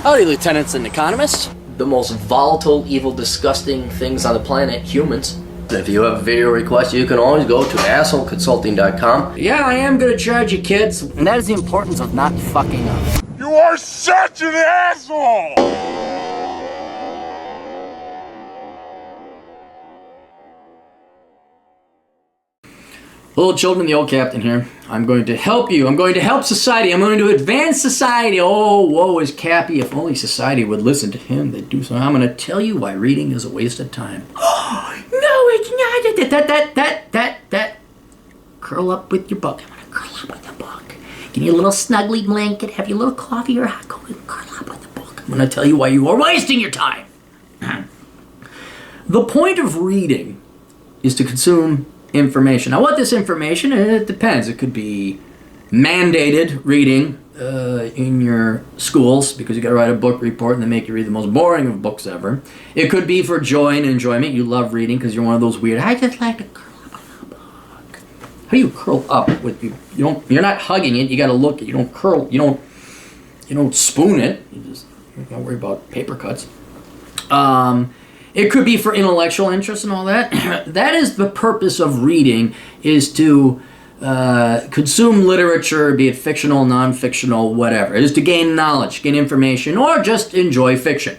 Howdy, lieutenants and economists. The most volatile, evil, disgusting things on the planet, humans. If you have a video request, you can always go to assholeconsulting.com. Yeah, I am gonna charge you, kids. And that is the importance of not fucking up. You are such an asshole! Hello, children, the old captain here. I'm going to help you. I'm going to help society. I'm going to advance society. Oh, woe is Cappy. If only society would listen to him, they'd do something. I'm going to tell you why reading is a waste of time. Oh, no, it's not. Curl up with your book. I'm going to curl up with the book. Give you a little snuggly blanket. Have you a little coffee or hot coffee. Curl up with the book. I'm going to tell you why you are wasting your time. The point of reading is to consume information. Now, what this information, it depends. It could be mandated reading in your schools because you got to write a book report and they make you read the most boring of books ever. It could be for joy and enjoyment. You love reading because you're one of those weird, I just like to curl up on a book. How do you curl up with you? You're not hugging it. You got to look at. You don't curl. You don't spoon it. You don't worry about paper cuts. It could be for intellectual interest and all that. That is the purpose of reading, is to consume literature, be it fictional, non-fictional, whatever. It is to gain knowledge, gain information, or just enjoy fiction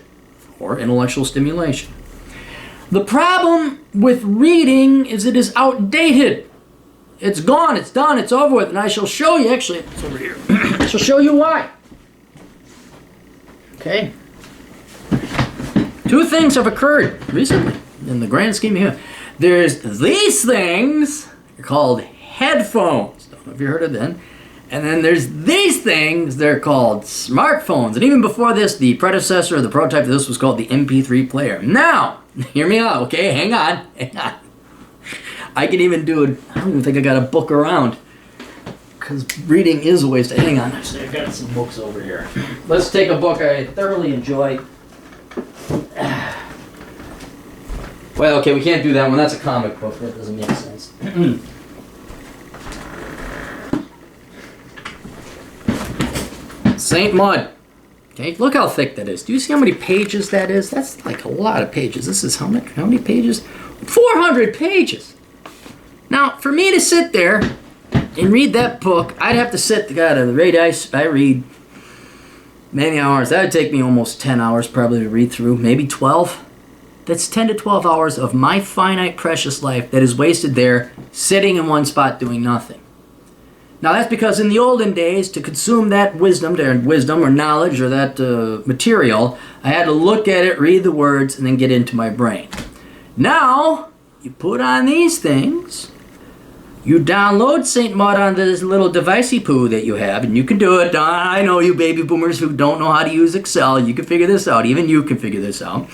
or intellectual stimulation. The problem with reading is it is outdated. It's gone, it's done, it's over with, and I shall show you, actually, it's over here. I shall show you why. Okay. Two things have occurred recently in the grand scheme of human. There's these things, they're called headphones. Don't know if you heard of them. And then there's these things, they're called smartphones. And even before this, the predecessor or the prototype of this was called the MP3 player. Now, hear me out, okay? Hang on. I can even do it. I don't even think I got a book around, because reading is a waste of. Hang on, actually, I've got some books over here. Let's take a book I thoroughly enjoy. Well, okay, we can't do that one. That's a comic book. That doesn't make sense. Saint Mud. Okay, look how thick that is. Do you see how many pages that is? That's like a lot of pages. This is how many pages? 400 pages. Now, for me to sit there and read that book, I'd have to sit, God, at the rate I read many hours. That would take me almost 10 hours probably to read through, maybe 12. That's 10 to 12 hours of my finite, precious life that is wasted there, sitting in one spot doing nothing. Now, that's because in the olden days, to consume that wisdom or knowledge or that material, I had to look at it, read the words, and then get into my brain. Now, you put on these things, you download St. Mud on this little devicey poo that you have, and you can do it. I know you baby boomers who don't know how to use Excel. You can figure this out. Even you can figure this out.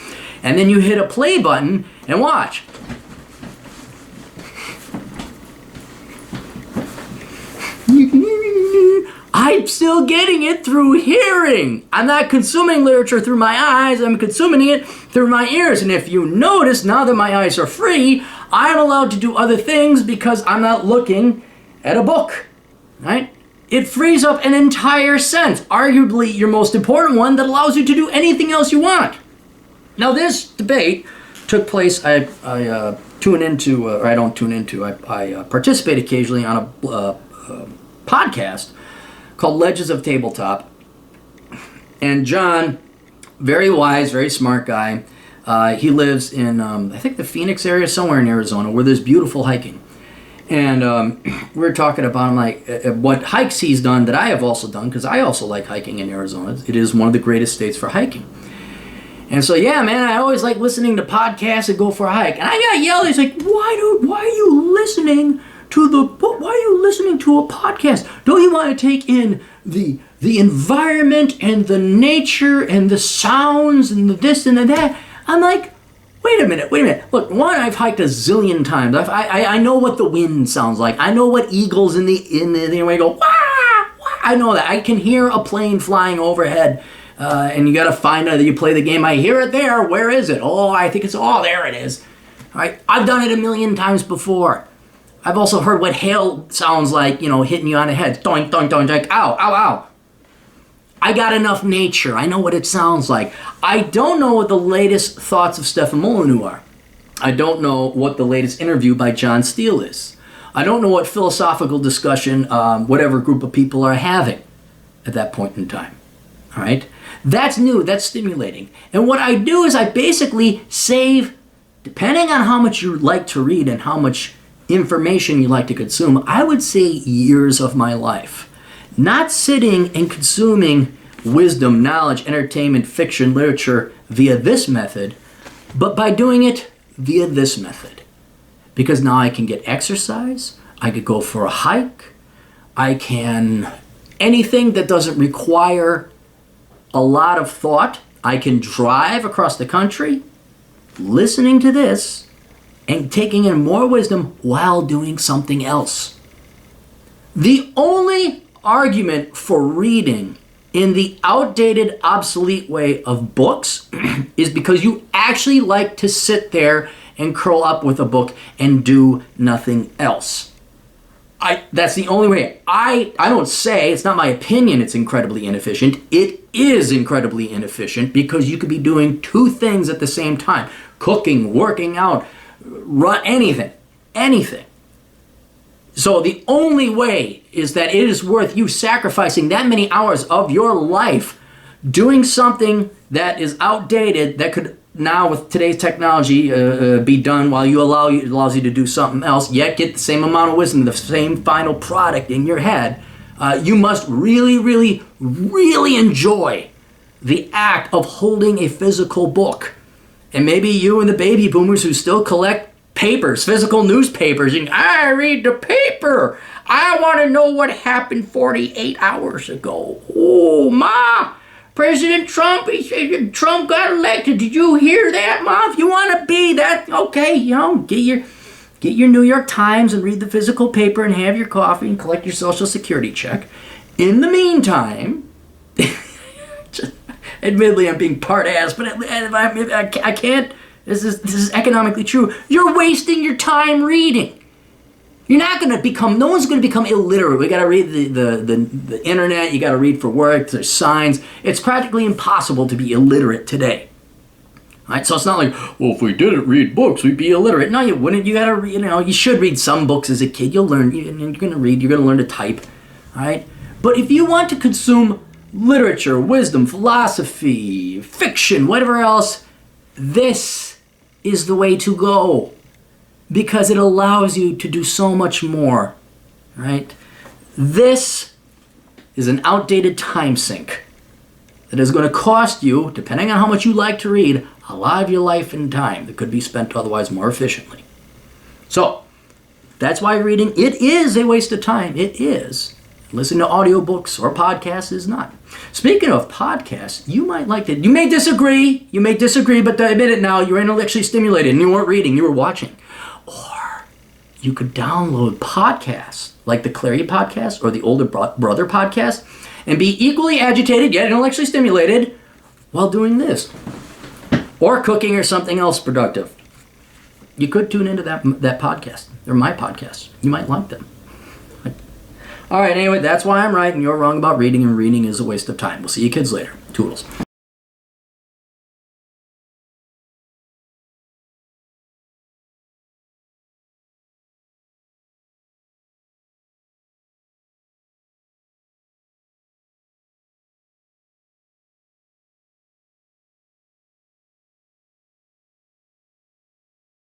And then you hit a play button and watch. I'm still getting it through hearing. I'm not consuming literature through my eyes. I'm consuming it through my ears. And if you notice, now that my eyes are free, I'm allowed to do other things because I'm not looking at a book, right? It frees up an entire sense, arguably your most important one, that allows you to do anything else you want. Now, this debate took place, I participate occasionally on a podcast called Legends of Tabletop. And John, very wise, very smart guy, he lives in, I think, the Phoenix area, somewhere in Arizona, where there's beautiful hiking. And we were talking about what hikes he's done that I have also done, because I also like hiking in Arizona. It is one of the greatest states for hiking. And so, yeah, man, I always like listening to podcasts and go for a hike. And I got yelled. He's like, why are you listening to a podcast? Don't you want to take in the environment and the nature and the sounds and the this and the that? I'm like, wait a minute. Look, one, I've hiked a zillion times. I know what the wind sounds like. I know what eagles in the when you go, wah, wah. I know that. I can hear a plane flying overhead. And you got to find out that you play the game. I hear it there. Where is it? Oh, I think there it is. All right. I've done it a million times before. I've also heard what hail sounds like, hitting you on the head. Doink, doink, doink, doink. Ow, ow, ow. I got enough nature. I know what it sounds like. I don't know what the latest thoughts of Stefan Molyneux are. I don't know what the latest interview by John Steele is. I don't know what philosophical discussion whatever group of people are having at that point in time. All right? That's new. That's stimulating. And what I do is I basically save, depending on how much you like to read and how much information you like to consume, I would say years of my life. Not sitting and consuming wisdom, knowledge, entertainment, fiction, literature via this method, but by doing it via this method. Because now I can get exercise, I could go for a hike, I can, anything that doesn't require a lot of thought, I can drive across the country, listening to this, and taking in more wisdom while doing something else. The only argument for reading in the outdated, obsolete way of books is because you actually like to sit there and curl up with a book and do nothing else. That's the only way. I don't say, it's not my opinion, it's incredibly inefficient. It is incredibly inefficient because you could be doing two things at the same time. Cooking, working out, anything. So the only way is that it is worth you sacrificing that many hours of your life doing something that is outdated that could now with today's technology be done while it allows you to do something else, yet get the same amount of wisdom, the same final product in your head. You must really, really, really enjoy the act of holding a physical book. And maybe you and the baby boomers who still collect papers, physical newspapers, and I read the paper. I want to know what happened 48 hours ago. Oh, Ma, President Trump, he said Trump got elected. Did you hear that, Ma? If you want to be that, okay, get your New York Times and read the physical paper and have your coffee and collect your Social Security check. In the meantime, admittedly, I'm being part ass, but I can't. This is economically true. You're wasting your time reading. You're not going to become, no one's going to become illiterate. We got to read the internet. You got to read for work. There's signs. It's practically impossible to be illiterate today. All right, so it's not like, well, if we didn't read books, we'd be illiterate. No, you wouldn't. You got to read, you should read some books as a kid. You'll learn, you're going to read, you're going to learn to type. All right? But if you want to consume literature, wisdom, philosophy, fiction, whatever else, this is the way to go because it allows you to do so much more, right? This is an outdated time sink that is going to cost you, depending on how much you like to read, a lot of your life and time that could be spent otherwise more efficiently. So that's why reading, it is a waste of time. It is. Listening to audiobooks or podcasts is not. Speaking of podcasts, you might like to, you may disagree, but admit it now, you're intellectually stimulated and you weren't reading, you were watching. Or you could download podcasts like the Clary podcast or the Older Brother podcast and be equally agitated yet intellectually stimulated while doing this. Or cooking or something else productive. You could tune into that podcast. They're my podcasts. You might like them. All right, anyway, that's why I'm right and you're wrong about reading, and reading is a waste of time. We'll see you kids later. Toodles.